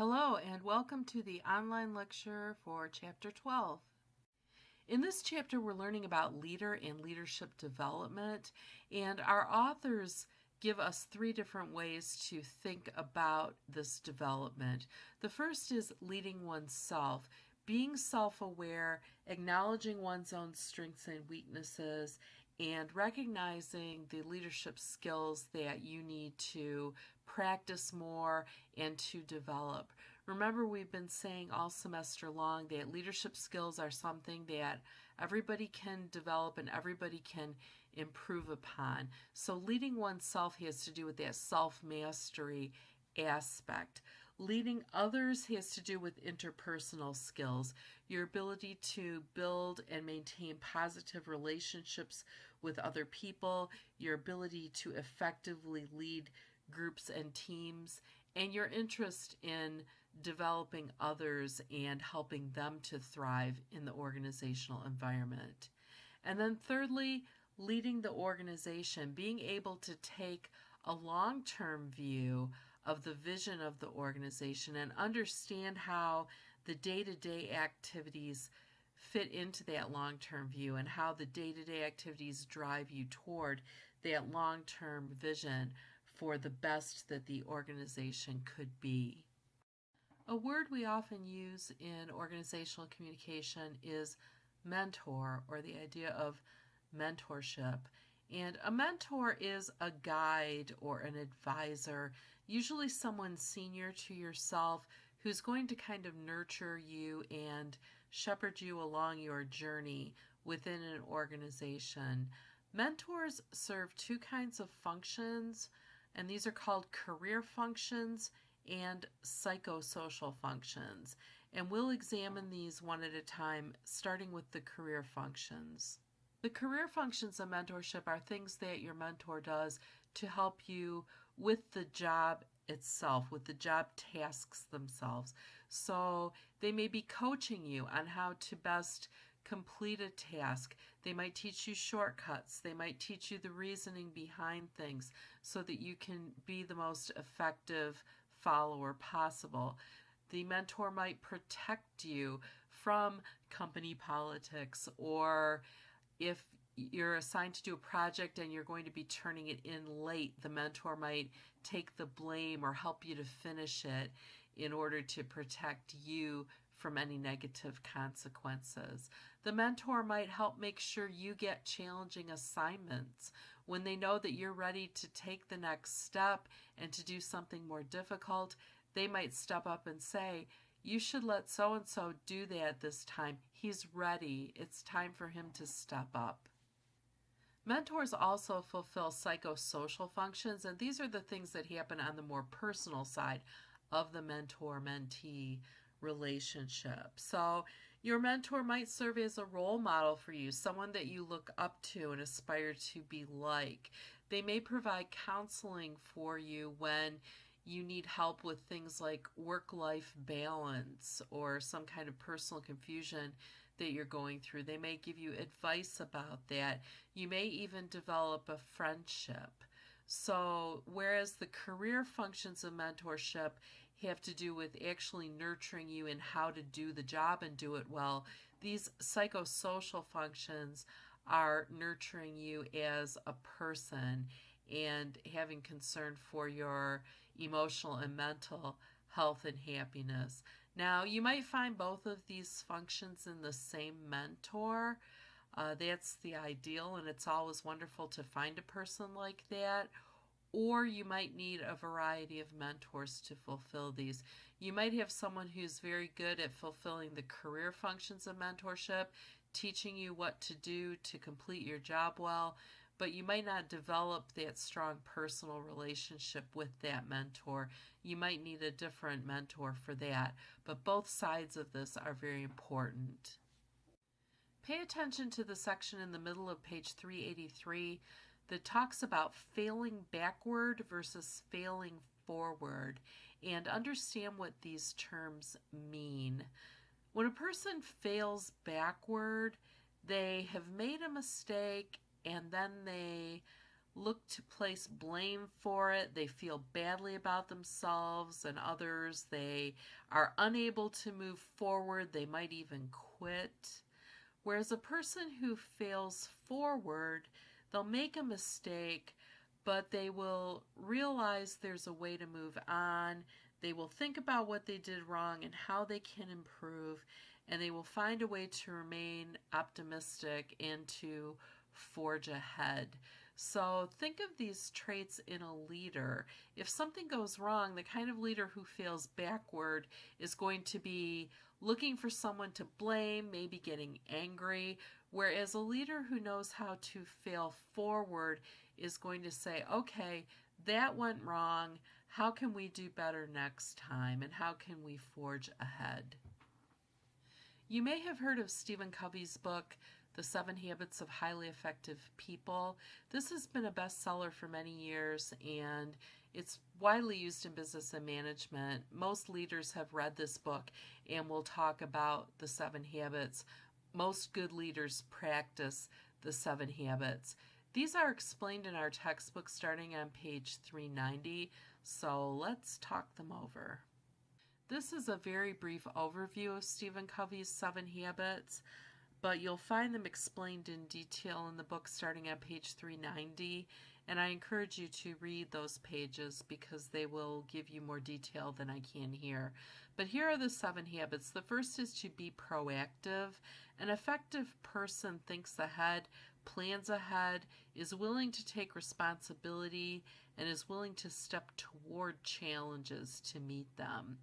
Hello and welcome to the online lecture for Chapter 12. In this chapter we're learning about leader and leadership development, and our authors give us three different ways to think about this development. The first is leading oneself, being self-aware, acknowledging one's own strengths and weaknesses, and recognizing the leadership skills that you need to practice more and to develop. Remember, we've been saying all semester long that leadership skills are something that everybody can develop and everybody can improve upon. So leading oneself has to do with that self-mastery aspect. Leading others has to do with interpersonal skills, your ability to build and maintain positive relationships with other people, your ability to effectively lead groups and teams, and your interest in developing others and helping them to thrive in the organizational environment. And then thirdly, leading the organization, being able to take a long-term view of the vision of the organization and understand how the day-to-day activities fit into that long-term view and how the day-to-day activities drive you toward that long-term vision for the best that the organization could be. A word we often use in organizational communication is mentor, or the idea of mentorship. And a mentor is a guide or an advisor, usually someone senior to yourself who's going to kind of nurture you and shepherd you along your journey within an organization. Mentors serve two kinds of functions, and these are called career functions and psychosocial functions. And we'll examine these one at a time, starting with the career functions. The career functions of mentorship are things that your mentor does to help you with the job itself, with the job tasks themselves. So they may be coaching you on how to best complete a task. They might teach you shortcuts. They might teach you the reasoning behind things so that you can be the most effective follower possible. The mentor might protect you from company politics, or if you're assigned to do a project and you're going to be turning it in late, the mentor might take the blame or help you to finish it in order to protect you from any negative consequences. The mentor might help make sure you get challenging assignments. When they know that you're ready to take the next step and to do something more difficult, they might step up and say, "You should let so-and-so do that this time. He's ready. It's time for him to step up." Mentors also fulfill psychosocial functions, and these are the things that happen on the more personal side of the mentor-mentee relationship. So your mentor might serve as a role model for you, someone that you look up to and aspire to be like. They may provide counseling for you when you need help with things like work-life balance or some kind of personal confusion that you're going through. They may give you advice about that. You may even develop a friendship. So whereas the career functions of mentorship have to do with actually nurturing you in how to do the job and do it well, these psychosocial functions are nurturing you as a person and having concern for your emotional and mental health and happiness. Now, you might find both of these functions in the same mentor. That's the ideal, and it's always wonderful to find a person like that. Or you might need a variety of mentors to fulfill these. You might have someone who's very good at fulfilling the career functions of mentorship, teaching you what to do to complete your job well, but you might not develop that strong personal relationship with that mentor. You might need a different mentor for that, but both sides of this are very important. Pay attention to the section in the middle of page 383 that talks about failing backward versus failing forward, and understand what these terms mean. When a person fails backward, they have made a mistake and then they look to place blame for it. They feel badly about themselves and others. They are unable to move forward. They might even quit. Whereas a person who fails forward, they'll make a mistake, but they will realize there's a way to move on. They will think about what they did wrong and how they can improve, and they will find a way to remain optimistic and to forge ahead. So think of these traits in a leader. If something goes wrong, the kind of leader who fails backward is going to be looking for someone to blame, maybe getting angry, whereas a leader who knows how to fail forward is going to say, okay, that went wrong. How can we do better next time? And how can we forge ahead? You may have heard of Stephen Covey's book, The 7 Habits of Highly Effective People. This has been a bestseller for many years, and it's widely used in business and management. Most leaders have read this book and will talk about the 7 habits. Most good leaders practice the 7 habits. These are explained in our textbook starting on page 390, so let's talk them over. This is a very brief overview of Stephen Covey's 7 habits, but you'll find them explained in detail in the book starting at page 390, and I encourage you to read those pages because they will give you more detail than I can here. But here are the 7 habits. The first is to be proactive. An effective person thinks ahead, plans ahead, is willing to take responsibility, and is willing to step toward challenges to meet them.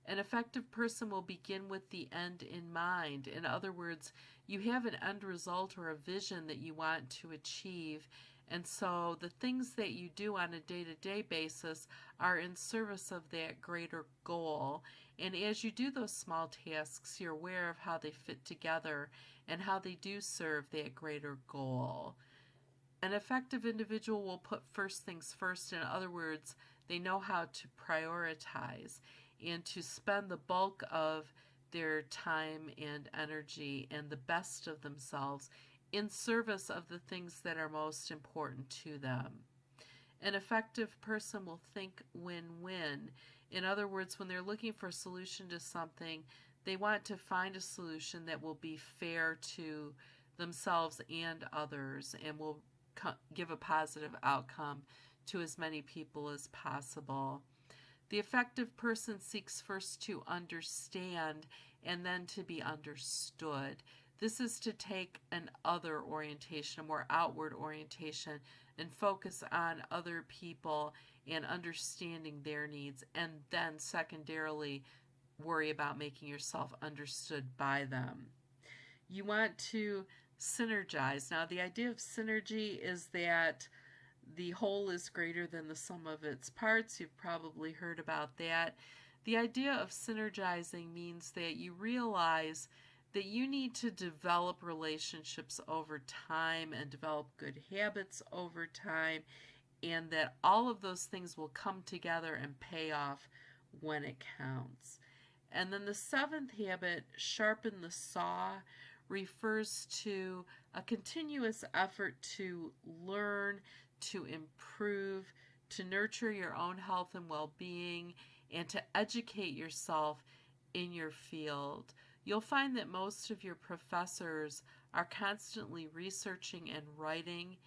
An effective person will begin with the end in mind. In other words, you have an end result or a vision that you want to achieve, and so the things that you do on a day-to-day basis are in service of that greater goal. And as you do those small tasks, you're aware of how they fit together and how they do serve that greater goal. An effective individual will put first things first. In other words, they know how to prioritize and to spend the bulk of their time and energy and the best of themselves in service of the things that are most important to them. An effective person will think win-win. In other words, when they're looking for a solution to something, they want to find a solution that will be fair to themselves and others and will give a positive outcome to as many people as possible. The effective person seeks first to understand and then to be understood. This is to take an other orientation, a more outward orientation, and focus on other people and understanding their needs, and then secondarily worry about making yourself understood by them. You want to synergize. Now, the idea of synergy is that the whole is greater than the sum of its parts. You've probably heard about that. The idea of synergizing means that you realize that you need to develop relationships over time and develop good habits over time, and that all of those things will come together and pay off when it counts. And then the 7th habit, sharpen the saw, refers to a continuous effort to learn, to improve, to nurture your own health and well-being, and to educate yourself in your field. You'll find that most of your professors are constantly researching and writing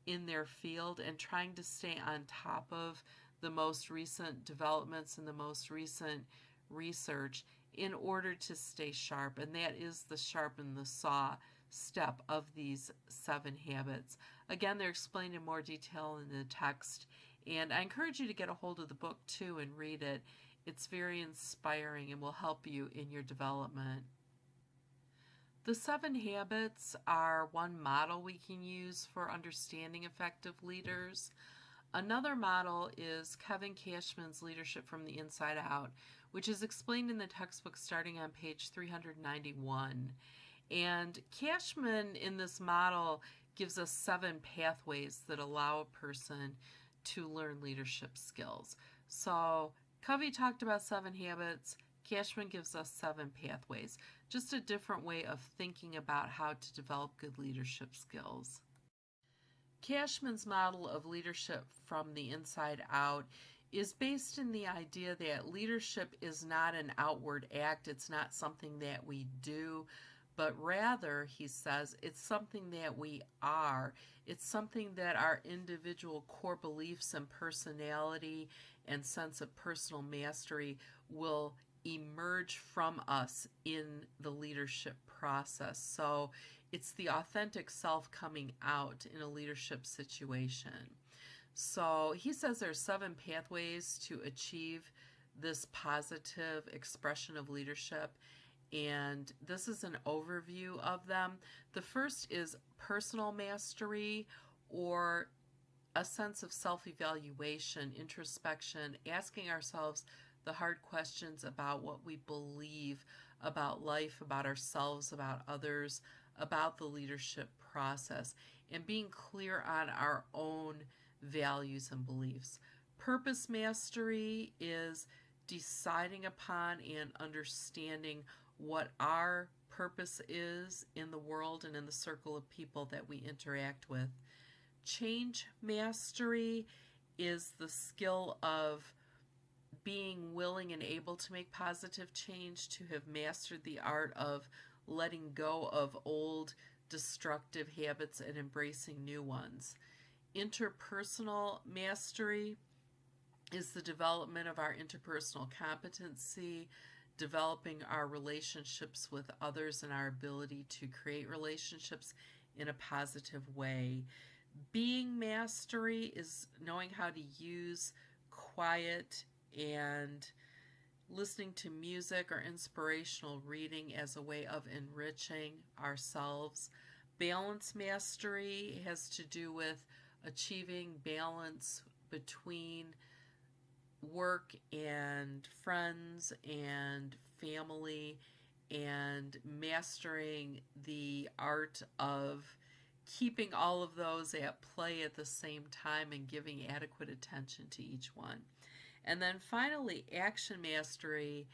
in their field and trying to stay on top of the most recent developments and the most recent research in order to stay sharp. And that is the sharpen the saw step of these 7 habits. Again, they're explained in more detail in the text, and I encourage you to get a hold of the book too and read it. It's very inspiring and will help you in your development. The 7 habits are one model we can use for understanding effective leaders. Another model is Kevin Cashman's Leadership from the Inside Out, which is explained in the textbook starting on page 391. And Cashman in this model gives us 7 pathways that allow a person to learn leadership skills. So Covey talked about 7 habits. Cashman gives us 7 pathways. Just a different way of thinking about how to develop good leadership skills. Cashman's model of leadership from the inside out is based in the idea that leadership is not an outward act, it's not something that we do, but rather, he says, it's something that we are. It's something that our individual core beliefs and personality and sense of personal mastery will emerge from us in the leadership process. So it's the authentic self coming out in a leadership situation. So he says there's 7 pathways to achieve this positive expression of leadership, and this is an overview of them. The first is personal mastery, or a sense of self-evaluation, introspection, asking ourselves the hard questions about what we believe about life, about ourselves, about others, about the leadership process, and being clear on our own values and beliefs. Purpose mastery is deciding upon and understanding what our purpose is in the world and in the circle of people that we interact with. Change mastery is the skill of being willing and able to make positive change, to have mastered the art of letting go of old destructive habits and embracing new ones. Interpersonal mastery is the development of our interpersonal competency, developing our relationships with others and our ability to create relationships in a positive way. Being mastery is knowing how to use quiet and listening to music or inspirational reading as a way of enriching ourselves. Balance mastery has to do with achieving balance between work and friends and family, and mastering the art of keeping all of those at play at the same time and giving adequate attention to each one. And then finally, action mastery.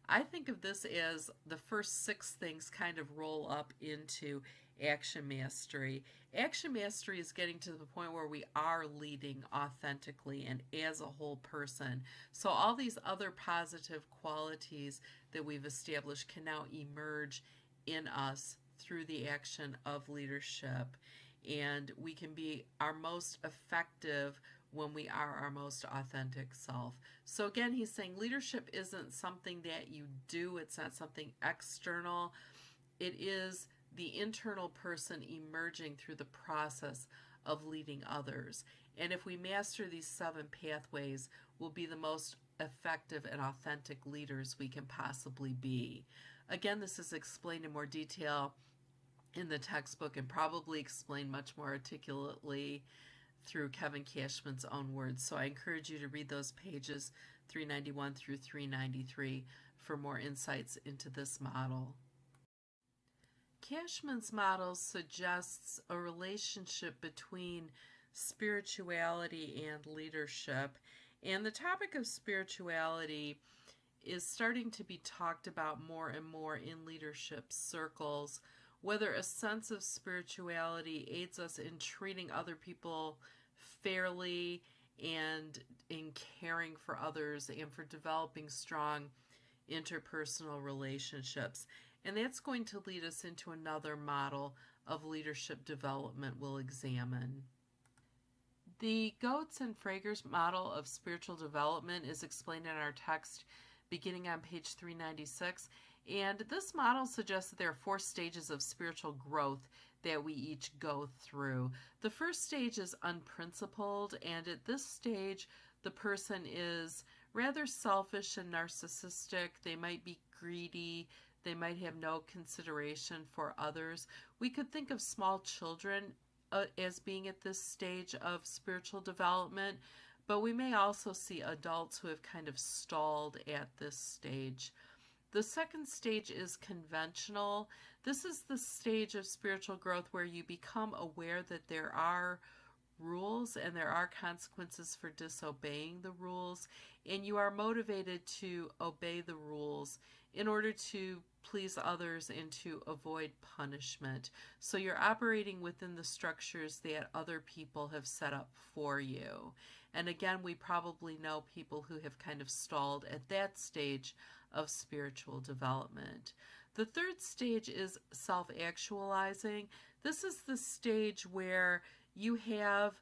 I think of this as the first 6 things kind of roll up into action mastery. Action mastery is getting to the point where we are leading authentically and as a whole person. So all these other positive qualities that we've established can now emerge in us through the action of leadership. And we can be our most effective when we are our most authentic self. So again, he's saying leadership isn't something that you do. It's not something external. It is the internal person emerging through the process of leading others. And if we master these 7 pathways, we'll be the most effective and authentic leaders we can possibly be. Again, this is explained in more detail in the textbook and probably explained much more articulately through Kevin Cashman's own words. So I encourage you to read those pages 391 through 393 for more insights into this model. Cashman's model suggests a relationship between spirituality and leadership. And the topic of spirituality is starting to be talked about more and more in leadership circles. Whether a sense of spirituality aids us in treating other people fairly and in caring for others and for developing strong interpersonal relationships. And that's going to lead us into another model of leadership development we'll examine. The Goetz and Fragers model of spiritual development is explained in our text beginning on page 396. And this model suggests that there are 4 stages of spiritual growth that we each go through. The first stage is unprincipled, and at this stage, the person is rather selfish and narcissistic. They might be greedy. They might have no consideration for others. We could think of small children as being at this stage of spiritual development, but we may also see adults who have kind of stalled at this stage. The second stage is conventional. This is the stage of spiritual growth where you become aware that there are rules, and there are consequences for disobeying the rules, and you are motivated to obey the rules in order to please others and to avoid punishment. So you're operating within the structures that other people have set up for you. And again, we probably know people who have kind of stalled at that stage of spiritual development. The third stage is self-actualizing. This is the stage where you have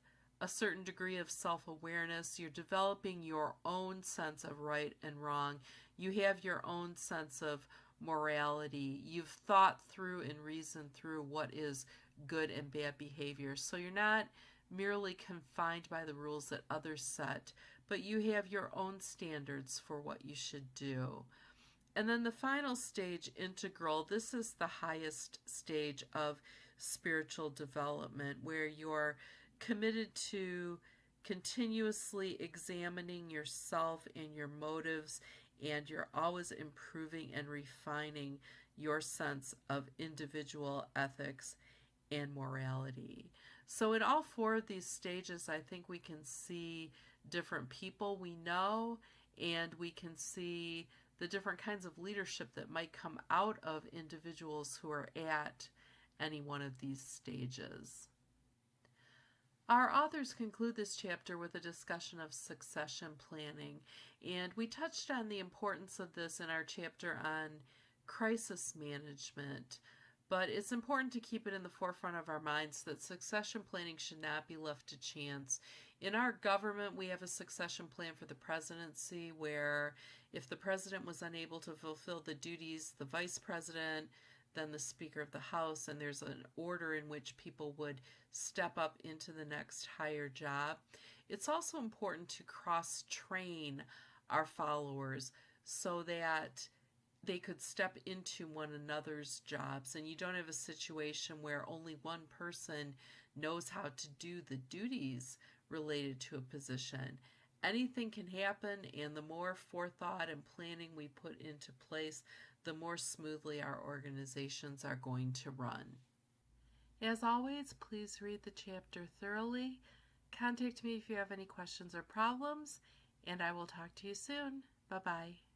a certain degree of self-awareness. You're developing your own sense of right and wrong. You have your own sense of morality. You've thought through and reasoned through what is good and bad behavior. So you're not merely confined by the rules that others set, but you have your own standards for what you should do. And then the final stage, integral, this is the highest stage of spiritual development, where you're committed to continuously examining yourself and your motives, and you're always improving and refining your sense of individual ethics and morality. So in all four of these stages, I think we can see different people we know, and we can see the different kinds of leadership that might come out of individuals who are at any one of these stages. Our authors conclude this chapter with a discussion of succession planning, and we touched on the importance of this in our chapter on crisis management. But it's important to keep it in the forefront of our minds that succession planning should not be left to chance. In our government, we have a succession plan for the presidency where if the president was unable to fulfill the duties, the vice president, then the Speaker of the House, and there's an order in which people would step up into the next higher job. It's also important to cross-train our followers so that they could step into one another's jobs, and you don't have a situation where only one person knows how to do the duties related to a position. Anything can happen, and the more forethought and planning we put into place, the more smoothly our organizations are going to run. As always, please read the chapter thoroughly. Contact me if you have any questions or problems, and I will talk to you soon. Bye-bye.